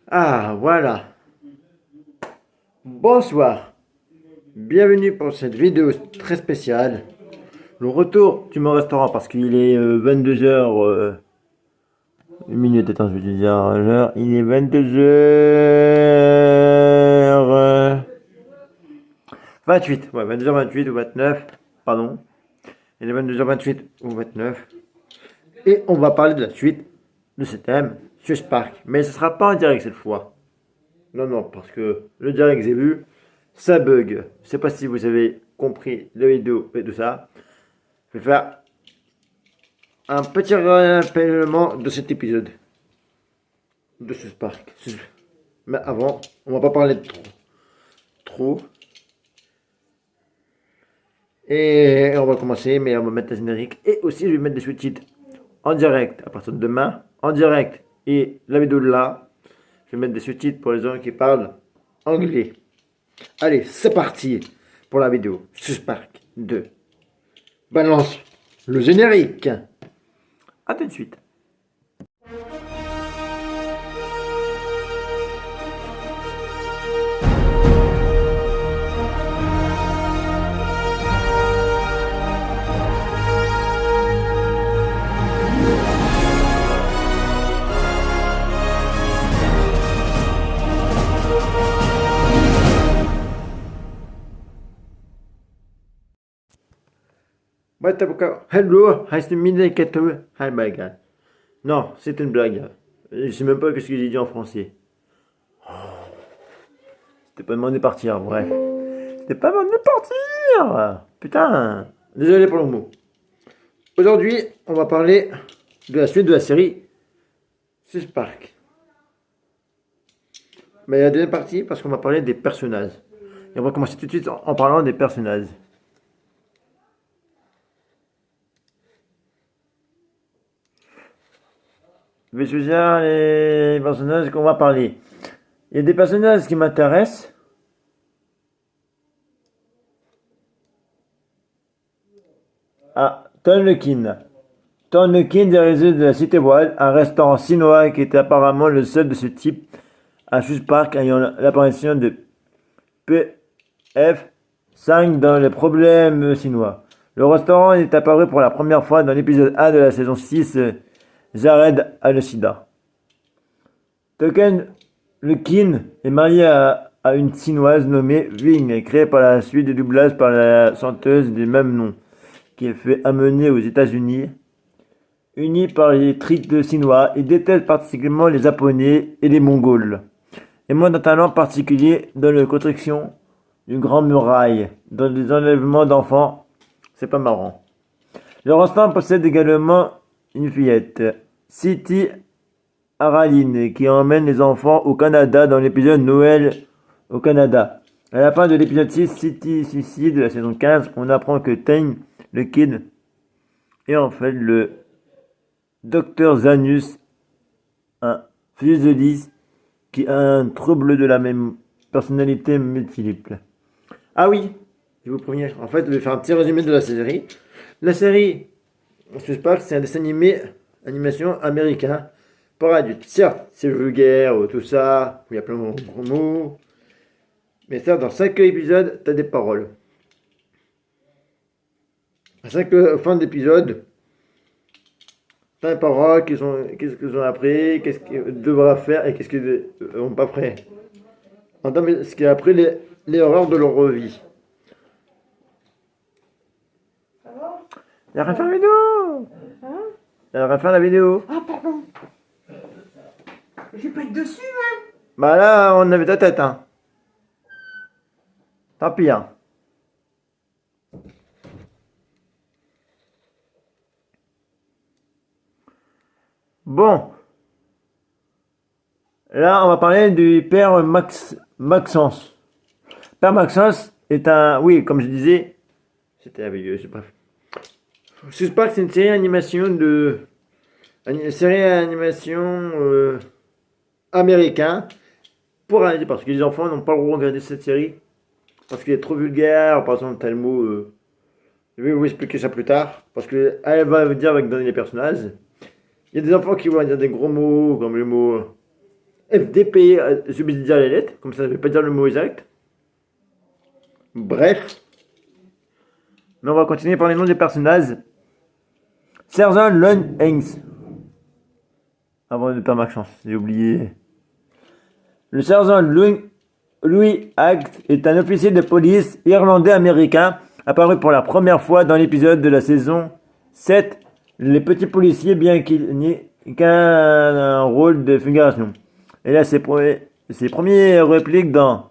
Ah, voilà. Bonsoir. Bienvenue pour cette vidéo très spéciale. Le retour du mon restaurant parce qu'il est 22h. Une minute, attends, je vais te dire l'heure. Il est 22h. 28. Ouais, 22h28 ou 29. Pardon. Il est 22h28 ou 29. Et on va parler de la suite de ce thème, South Park. Mais ce sera pas en direct cette fois. Non, non, parce que le direct que j'ai vu, ça bug. Je sais pas si vous avez compris la vidéo et tout ça. Je vais faire un petit rappellement de cet épisode de ce Spark. Mais avant, on va pas parler de trop. Trop. Et on va commencer, mais on va mettre la générique. Et aussi, je vais mettre des sous-titres en direct à partir de demain. En direct. Et la vidéo de là, je vais mettre des sous-titres pour les gens qui parlent anglais. Allez, c'est parti pour la vidéo Spark 2. Balance le générique. A tout de suite. Hello, heißt die Mini-Kette Heilbeigal. Non, c'est une blague. Je sais même pas ce que j'ai dit en français. C'était pas demandé de partir, bref. C'était pas demandé de partir. Putain. Désolé pour le mot. Aujourd'hui, on va parler de la suite de la série South Park. Mais il y a deux parties parce qu'on va parler des personnages. Et on va commencer tout de suite en parlant des personnages. Je vais choisir les personnages qu'on va parler. Il y a des personnages qui m'intéressent. Ah, Tonlekin. Tonlekin dirigé de la Cité Voile, un restaurant chinois qui était apparemment le seul de ce type à South Park ayant l'apparition de PF5 dans les problèmes chinois. Le restaurant est apparu pour la première fois dans l'épisode 1 de la saison 6, Jared a le sida. Token Lekin est marié à une chinoise nommée Ving, créée par la suite de doublage par la chanteuse du même nom, qui est fait amener aux États-Unis. Unis par les tricks de chinois, il déteste particulièrement les japonais et les mongols. Et montre un talent particulier dans la construction d'une grande muraille, dans les enlèvements d'enfants. C'est pas marrant. Le restaurant possède également une fillette, City Araline, qui emmène les enfants au Canada dans l'épisode Noël au Canada. À la fin de l'épisode 6, City suicide de la saison 15, on apprend que Tang, le kid, est en fait le Dr Zanus, un fusionniste qui a un trouble de la même personnalité multiple. Ah oui, je vous préviens, en fait, je vais faire un petit résumé de la série. La série South Park, c'est un dessin animé, animation américain, pour adultes. Certes, c'est vulgaire, tout ça, il y a plein de gros mots. Mais certes, dans 5 épisodes, t'as des paroles. À 5 fins d'épisode, t'as des paroles, qu'est-ce qu'ils ont appris, qu'est-ce qu'ils devraient faire et qu'est-ce qu'ils n'ont pas fait. En termes de ce qu'ils ont appris, les horreurs de leur vie. Il a rien fait la vidéo. Hein? Il a rien fait la vidéo. Ah, pardon. Je vais pas être dessus, hein. Bah là, on avait ta tête, hein. Tant pis, hein. Bon. Là, on va parler du père Maxence. Père Maxence est un... Oui, comme je disais, c'était avec eux, c'est bref. South Park, c'est une série animation américain pour réaliser parce que les enfants n'ont pas le droit de regarder cette série parce qu'il est trop vulgaire. Par exemple, tel mot, je vais vous expliquer ça plus tard parce que elle va vous dire avec donner les personnages. Il y a des enfants qui vont dire des gros mots comme le mot FDP, j'ai oublié de dire les lettres, comme ça je vais pas dire le mot exact. Bref. Mais on va continuer par les noms des personnages. Sergent Lon Hanks. Avant de perdre ma chance, j'ai oublié. Le sergent Louis Act est un officier de police irlandais-américain apparu pour la première fois dans l'épisode de la saison 7, Les Petits Policiers, bien qu'il n'ait qu'un rôle de figuration. Et a ses premières répliques dans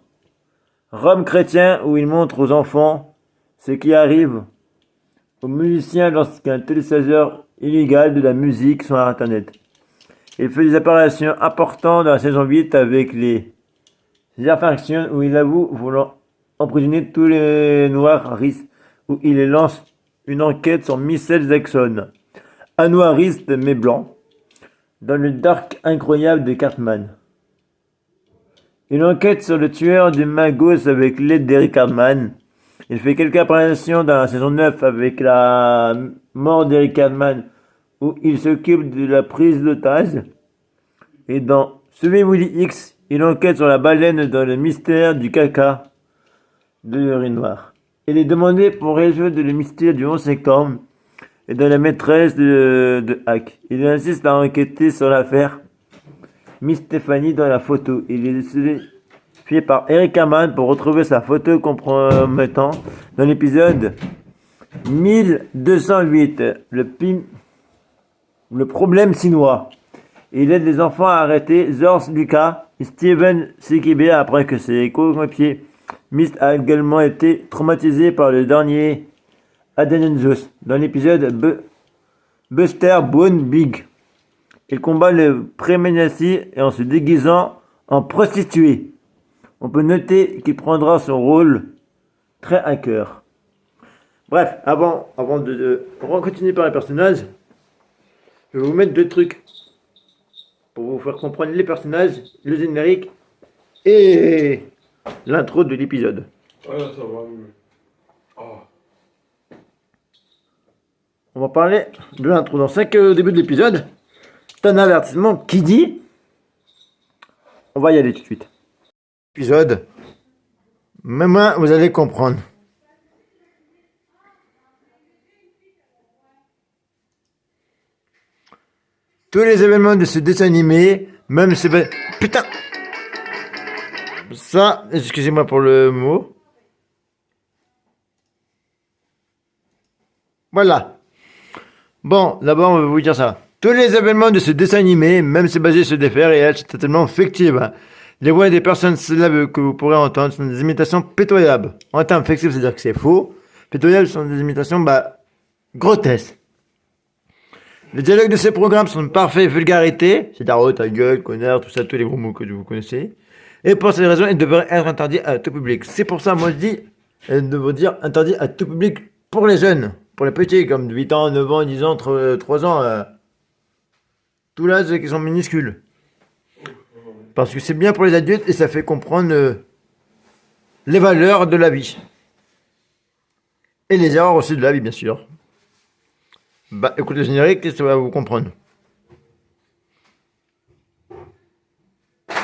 Rome chrétien, où il montre aux enfants ce qui arrive aux musiciens lorsqu'un téléchargeur illégal de la musique sur Internet. Il fait des apparitions importantes dans la saison 8 avec les Infractions, où il avoue vouloir emprisonner tous les noirs racistes, où il lance une enquête sur Michelle Jackson, un noiriste mais blanc, dans le dark incroyable de Cartman. Une enquête sur le tueur du main gauche avec l'aide d'Eric Cartman. Il fait quelques apparitions dans la saison 9 avec la mort d'Eric Cartman, où il s'occupe de la prise d'otage. Et dans Sauver Willy X, il enquête sur la baleine dans le mystère du caca de l'urinoir. Il est demandé pour résoudre le mystère du 11 septembre et de la maîtresse de Hack. Il insiste à enquêter sur l'affaire Miss Stéphanie dans la photo. Il est fait par Eric Cartman pour retrouver sa photo compromettante dans l'épisode 1208, le problème chinois. Il aide les enfants à arrêter George Lucas et Steven Seagal après que ses coéquipiers Mist a également été traumatisé par le dernier Adenenzus dans l'épisode Buster Bone Big. Il combat le préménatie et en se déguisant en prostituée. On peut noter qu'il prendra son rôle très à cœur. Bref, avant de continuer par les personnages, je vais vous mettre deux trucs pour vous faire comprendre les personnages, le générique et l'intro de l'épisode. Ouais, ça va mieux. Oh. On va parler de l'intro. Dans 5 au début de l'épisode, t'as un avertissement qui dit... On va y aller tout de suite. Épisode. Même moi, vous allez comprendre. Tous les événements de ce dessin animé, même si... Putain! Ça, excusez-moi pour le mot. Voilà. Bon, d'abord, on va vous dire ça. Tous les événements de ce dessin animé, même si basé sur des faits réels, c'est totalement fictif. Les voix des personnes célèbres que vous pourrez entendre sont des imitations pitoyables. En termes fictifs, c'est-à-dire que c'est faux. Pitoyables sont des imitations, grotesques. Les dialogues de ces programmes sont de parfaite vulgarité, c'est-à-dire oh ta gueule, connard, tout ça, tous les gros mots que vous connaissez. Et pour ces raisons, ils devraient être interdits à tout public. C'est pour ça, moi je dis, ils devraient dire interdit à tout public pour les jeunes, pour les petits, comme de 8 ans, 9 ans, 10 ans, 3 ans, tout là, c'est qu'ils sont minuscules. Parce que c'est bien pour les adultes et ça fait comprendre les valeurs de la vie. Et les erreurs aussi de la vie, bien sûr. Écoutez le générique et ça va vous comprendre. Prends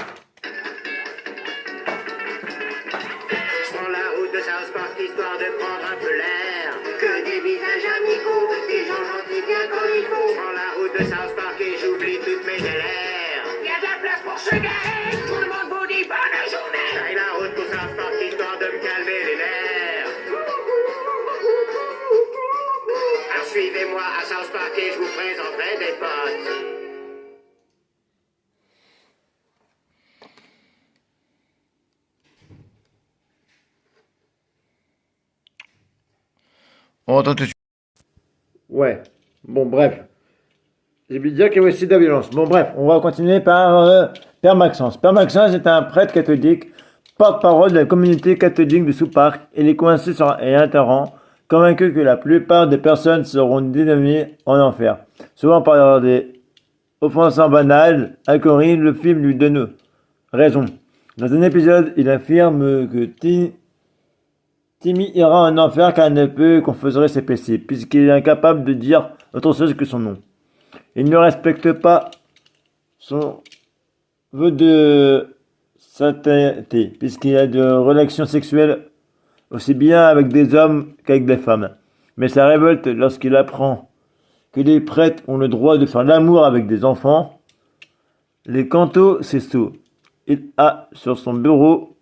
la route de South Park histoire de prendre un peu l'air. Que des visages amicaux, des gens gentils bien comme il faut. Prends la route de South Park et j'oublie toutes mes galères. Y'a de la place pour se garer, tout le monde vous dit bonne journée. Taille la route pour South Park histoire de me calmer les nerfs. Alors suivez-moi à South Park et je vous présenterai des potes. On entend tout de suite. Ouais. Bon, bref. J'ai oublié de dire qu'il y avait aussi de la violence. Bon, bref. On va continuer par Père Maxence. Père Maxence est un prêtre catholique, porte-parole de la communauté catholique de South Park. Il est coincé sur un terrain, convaincu que la plupart des personnes seront dénominées en enfer. Souvent par des offensants banals, à Corinne, le film lui donne raison. Dans un épisode, il affirme que Timmy ira en enfer car il ne peut confesser ses péchés, puisqu'il est incapable de dire autre chose que son nom. Il ne respecte pas son veut de sainteté, puisqu'il a de relations sexuelles aussi bien avec des hommes qu'avec des femmes. Mais ça révolte lorsqu'il apprend que les prêtres ont le droit de faire l'amour avec des enfants. Les cantos, c'est sot. Il a sur son bureau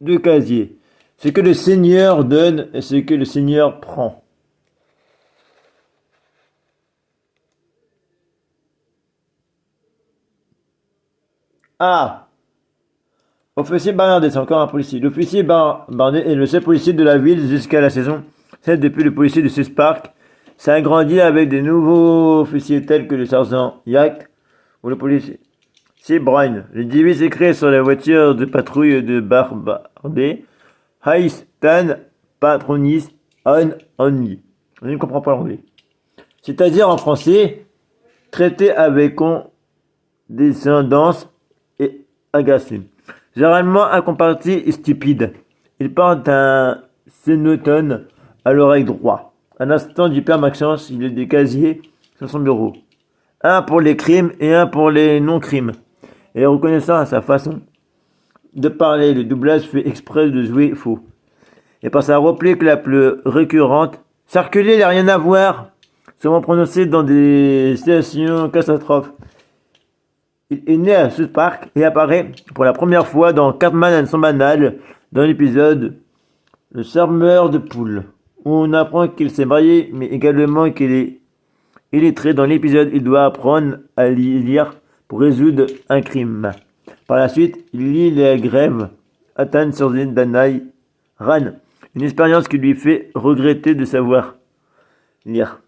deux casiers. Ce que le Seigneur donne et ce que le Seigneur prend. Ah! Officier Barnardet, c'est encore un policier. L'officier Barnardet est le seul policier de la ville jusqu'à la saison 7 depuis le policier de South Park. Ça a grandi avec des nouveaux officiers tels que le sergent Yak ou le policier Brian. Les devises écrites sur la voiture de patrouille de Barnardet. High Stand Patronis On Only. Je ne comprends pas l'anglais. C'est-à-dire en français, traité avec condescendance et agacé. Généralement incompréhensible et stupide. Il porte un sénotone à l'oreille droite. À l'instant du père Maxence, il a des casiers sur son bureau. Un pour les crimes et un pour les non-crimes. Et reconnaissant à sa façon de parler, le doublage fait exprès de jouer faux. Et par sa réplique la plus récurrente, circuler n'a rien à voir, souvent prononcé dans des situations catastrophes. Il est né à South Park et apparaît pour la première fois dans Cartman and Son Banal dans l'épisode Le serveur de poule, où on apprend qu'il s'est marié, mais également qu'il est illettré. Dans l'épisode, il doit apprendre à lire pour résoudre un crime. Par la suite, il lit les grèves Athan sur Danai Ran, une expérience qui lui fait regretter de savoir lire.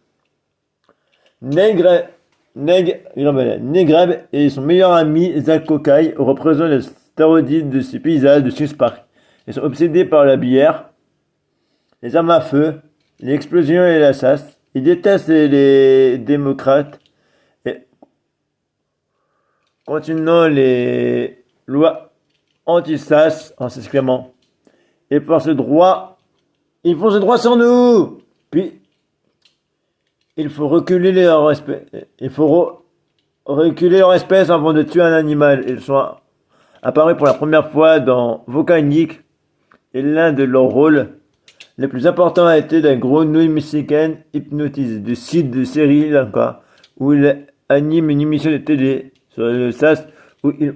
Negreb et son meilleur ami Zach Kokai représentent les stéréotypes de ces paysages de South Park. Ils sont obsédés par la bière, les armes à feu, les explosions et la chasse. Ils détestent les démocrates et continuant les lois anti-chasse en s'exclamant « Et par ce droit, ils font ce droit sur nous !» Puis il faut reculer leur espèce. Reculer leur espèce avant de tuer un animal. Ils sont apparus pour la première fois dans Volcanic et l'un de leurs rôles les plus importants a été la grenouille mexicaine hypnotisée du site de Sri Lanka où il anime une émission de télé sur le SAS où ils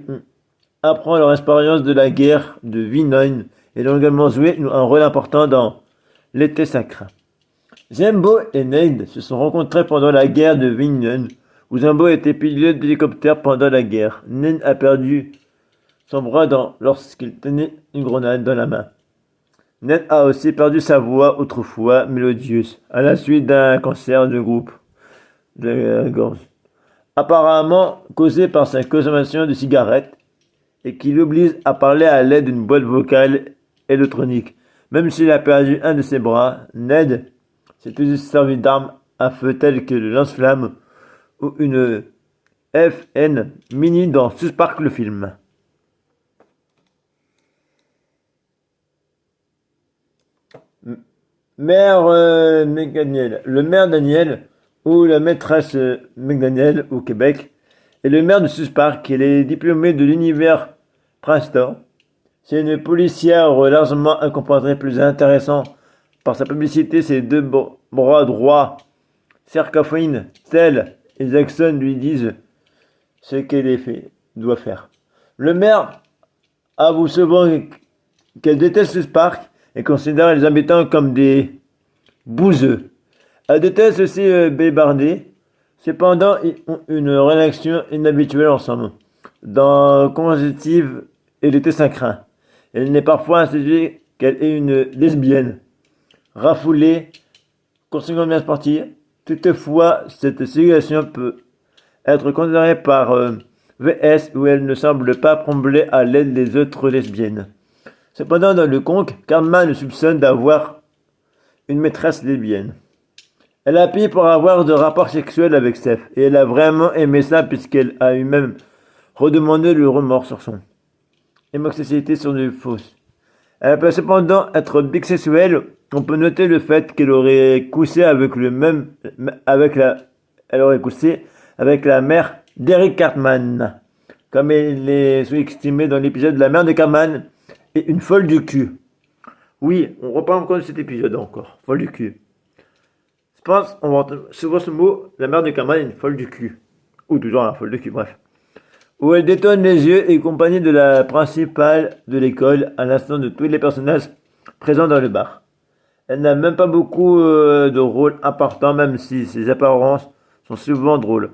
apprennent leur expérience de la guerre de Vietnam et ils ont également joué un rôle important dans l'été sacré. Zembo et Ned se sont rencontrés pendant la guerre de Vietnam, où Zembo était pilote d'hélicoptère pendant la guerre. Ned a perdu son bras lorsqu'il tenait une grenade dans la main. Ned a aussi perdu sa voix autrefois mélodieuse, à la suite d'un cancer de gorge, apparemment causé par sa consommation de cigarettes, et qui l'oblige à parler à l'aide d'une boîte vocale électronique. Même s'il a perdu un de ses bras, Ned s'est toujours servi d'armes à feu telles que le lance-flamme ou une FN Mini dans South Park le film. Mère McDaniel. Le maire Daniel ou la maîtresse McDaniel au Québec est le maire de South Park. Elle est diplômée de l'univers Princeton. C'est une policière largement incomprendée, plus intéressant par sa publicité. Ses deux bras droits, Cercafine, Tell et Jackson lui disent ce qu'elle doit faire. Le maire avoue souvent qu'elle déteste South Park et considère les habitants comme des bouseux. Elle déteste aussi Bébardet. Cependant, ils ont une relation inhabituelle ensemble. Dans Congestive et l'été sacrin, elle n'est parfois insinuée qu'elle est une lesbienne. Raffolée, conséquemment bien sportive. Toutefois, cette situation peut être considérée par VS où elle ne semble pas combler à l'aide des autres lesbiennes. Cependant, dans le conque, Cartman le soupçonne d'avoir une maîtresse lesbienne. Elle a payé pour avoir de rapports sexuels avec Steph, et elle a vraiment aimé ça puisqu'elle a eu même redemandé le remords sur son homosexualité sur des fausses. Elle peut cependant être bisexuelle. On peut noter le fait qu'elle aurait couché avec elle aurait couché avec la mère d'Eric Cartman. comme elle est sous-estimée dans l'épisode de la mère de Kaman et une folle du cul. Oui, on reparle encore de cet épisode encore, folle du cul. Je pense, on va entendre souvent ce mot, la mère de Kaman est une folle du cul. Ou toujours la folle du cul, bref. Où elle détonne les yeux et compagnie de la principale de l'école, à l'instant de tous les personnages présents dans le bar. Elle n'a même pas beaucoup de rôles importants, même si ses apparences sont souvent drôles.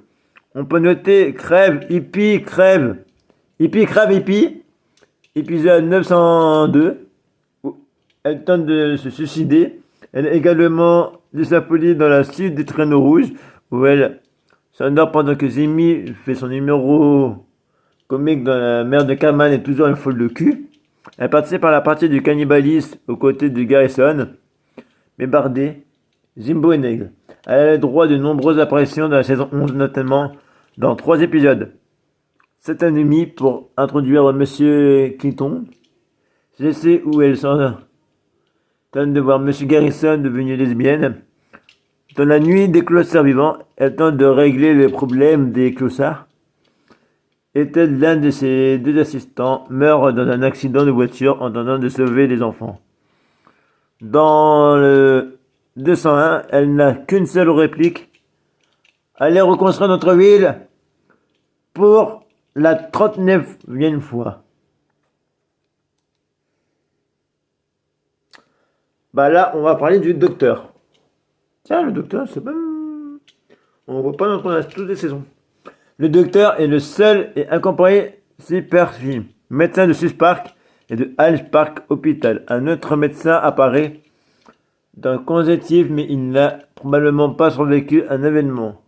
On peut noter Crève, Hippie, Crève, Hippie, Crève, Hippie, épisode 902, où elle tente de se suicider. Elle est également désapplaudie dans la suite des traîneaux rouges, où elle s'endort pendant que Zimi fait son numéro comique dans la mère de Kaman est toujours une folle de cul. Elle participe à la partie du cannibalisme aux côtés de Garrison, mais Bardet, Zimbo et Neg. Elle a le droit de nombreuses apparitions dans la saison 11, notamment dans 3 épisodes. C'est un ennemi pour introduire Monsieur Clinton. Je sais où elle s'en tente de voir Monsieur Garrison devenu lesbienne. Dans la nuit des clossards vivants, elle tente de régler le problème des clossards. Et tel l'un de ses 2 assistants meurt dans un accident de voiture en tentant de sauver les enfants. Dans le 201, elle n'a qu'une seule réplique. Allez reconstruire notre ville pour la 39e fois. Bah là, on va parler du docteur. Tiens, le docteur, c'est pas... On voit pas dans toutes les saisons. Le docteur est le seul et incompris super-film, médecin de Sus Park et de Hyde Park Hospital. Un autre médecin apparaît dans Consécutif, mais il n'a probablement pas survécu à un événement.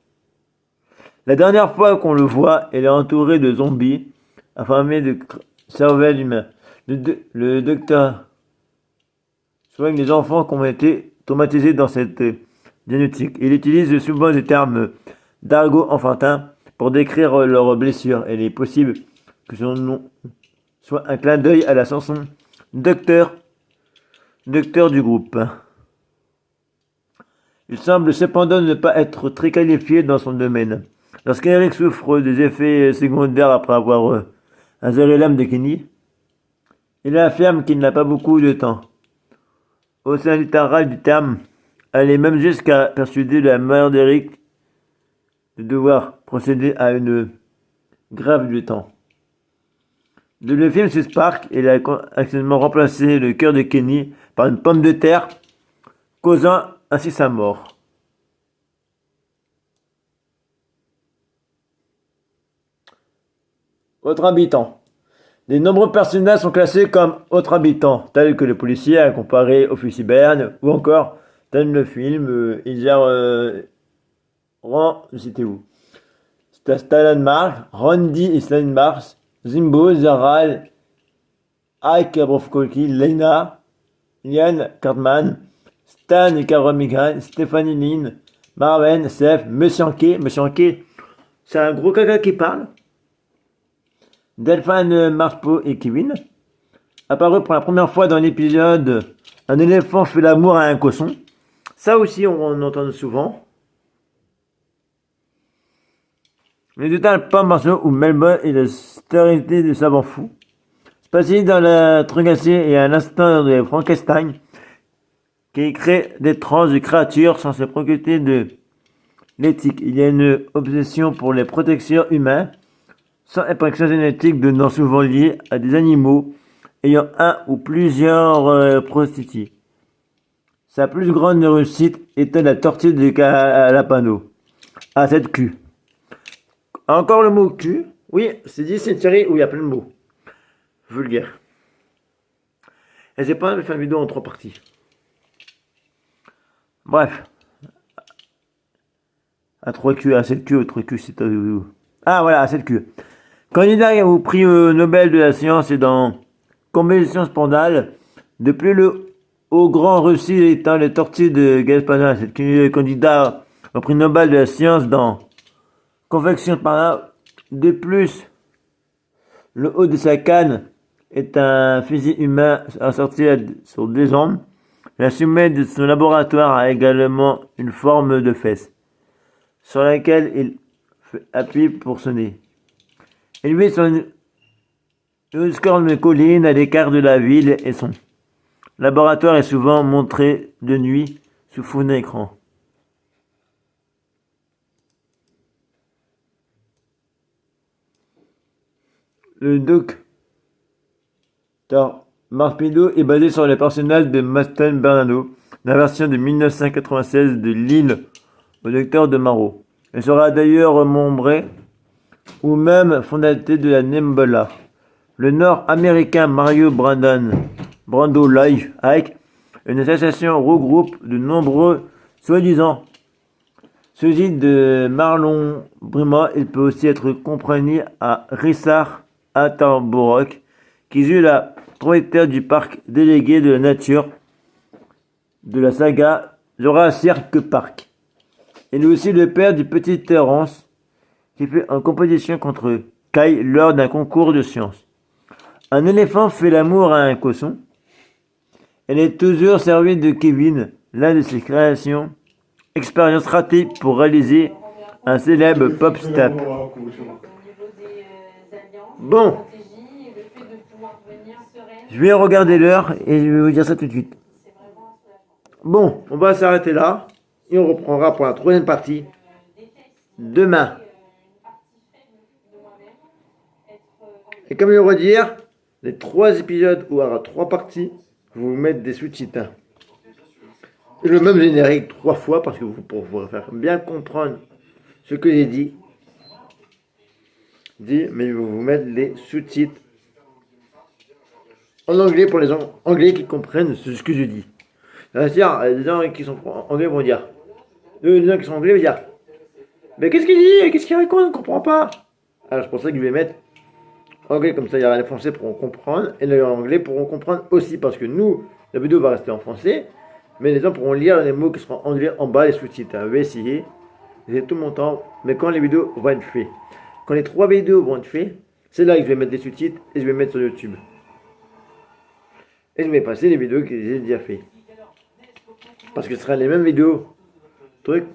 La dernière fois qu'on le voit, elle est entourée de zombies, affamés de cervelle humain. Le docteur soigne les enfants qui ont été traumatisés dans cette diagnostic. Il utilise souvent des termes d'argot enfantin pour décrire leurs blessures. Il est possible que son nom soit un clin d'œil à la chanson Docteur du groupe. Il semble cependant ne pas être très qualifié dans son domaine. Lorsqu'Eric souffre des effets secondaires après avoir azéré l'âme de Kenny, il affirme qu'il n'a pas beaucoup de temps. Au sein littéral du terme, elle est même jusqu'à persuader la mère d'Eric de devoir procéder à une grève du temps. De le film Sus Park, il a accidentellement remplacé le cœur de Kenny par une pomme de terre, causant ainsi sa mort. Autres habitants. De nombreux personnages sont classés comme autres habitants, tels que le policier à comparer au fusil Berne, ou encore, tel le film, il gère citez-vous. Stalenmark, Randy et Steinmars, Zimbo, Zaral, Ike Brofkolki, Lena, Ian Cartman, Stan et Carol Migran, Stéphanie Lynn, Marvin, Seth, Monsieur Anke, c'est un gros caca qui parle. Delphine Marspo et Kevin, apparu pour la première fois dans l'épisode Un éléphant fait l'amour à un cochon. Ça aussi, on en entend souvent. Les détails pas martiaux où Melbourne et la stérilité du savant fou. Spacey dans la trucassée et à l'instant de Frankenstein, qui crée d'étranges créatures sans se préoccuper de l'éthique. Il y a une obsession pour les protections humaines, sans impaction génétique donnant souvent liée à des animaux ayant un ou plusieurs prostituées. Sa plus grande réussite était la tortue de Calapano, à 7 queues. Encore le mot cul. Oui, c'est dit, c'est une série où il y a plein de mots vulgaires. Et j'ai pas fait une vidéo en 3 parties. Bref. À 3 queues, à 7 queues, 3 queues, c'est... Ah voilà, à 7 queues. Candidat au prix Nobel de la science et dans Compétition spandale, depuis le haut grand réussi étant les tortues de Gaspana, c'est candidat au prix Nobel de la science dans Confection spandale. De plus, le haut de sa canne est un fusil humain assorti sur 2 jambes. La semelle de son laboratoire a également une forme de fesse, sur laquelle il fait appui pour sonner. Élevé sur une scorne colline à l'écart de la ville et son laboratoire est souvent montré de nuit sous fond d'écran. Le docteur Morbido est basé sur les personnages de Maston Bernardo, la version de 1996 de L'île au docteur de Marrow. Elle sera d'ailleurs remembrée ou même fondateur de la Nebula. Le Nord-américain Mario Brando Life Hike, une association regroupe de nombreux soi-disant sosie de Marlon Brima. Il peut aussi être compris à Richard Attenborough, qui est la propriétaire du parc délégué de la nature de la saga Jurassic Park. Il est aussi le père du petit Terrence, qui fait en compétition contre Kai lors d'un concours de sciences. Un éléphant fait l'amour à un cochon. Elle est toujours servie de Kevin, l'un de ses créations. Expérience ratée pour réaliser un célèbre pop step. Bon, je vais regarder l'heure et je vais vous dire ça tout de suite. Bon, on va s'arrêter là et on reprendra pour la troisième partie demain. Et comme je vais redire, les 3 épisodes où il y aura 3 parties, je vais vous mettre des sous-titres. Et le même générique 3 fois parce que pour vous faire bien comprendre ce que j'ai dit, mais je vais vous mettre les sous-titres en anglais pour les anglais qui comprennent ce que je dis. C'est-à-dire, les gens qui sont anglais vont dire, les gens qui sont anglais vont dire, mais qu'est-ce qu'il dit, qu'est-ce qu'il raconte, on ne comprend pas. Alors c'est pour ça que je vais mettre anglais, comme ça il y aura les français pourront comprendre et les anglais pourront comprendre aussi, parce que nous, la vidéo va rester en français, mais les gens pourront lire les mots qui seront en anglais en bas, les sous-titres. Je vais essayer, j'ai tout mon temps, mais quand les vidéos vont être faites, quand les 3 vidéos vont être faites, c'est là que je vais mettre des sous-titres et je vais mettre sur YouTube. Et je vais passer les vidéos que j'ai déjà fait. Parce que ce sera les mêmes vidéos,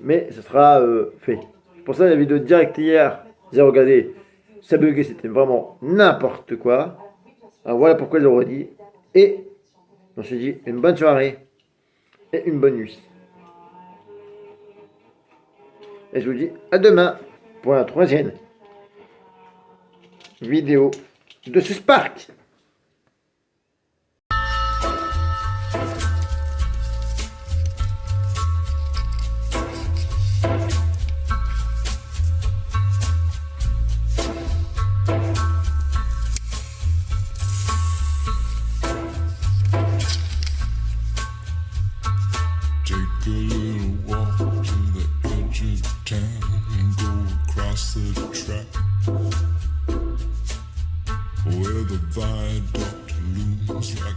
mais ce sera fait. Pour ça, la vidéo directe hier, j'ai regardé, ça buguait, c'était vraiment n'importe quoi. Alors voilà pourquoi je le redis. Et on s'est dit une bonne soirée et une bonne nuit. Et je vous dis à demain pour la 3e vidéo de ce Spark. Take a little walk to the edge of town and go across the track where the viaduct looms like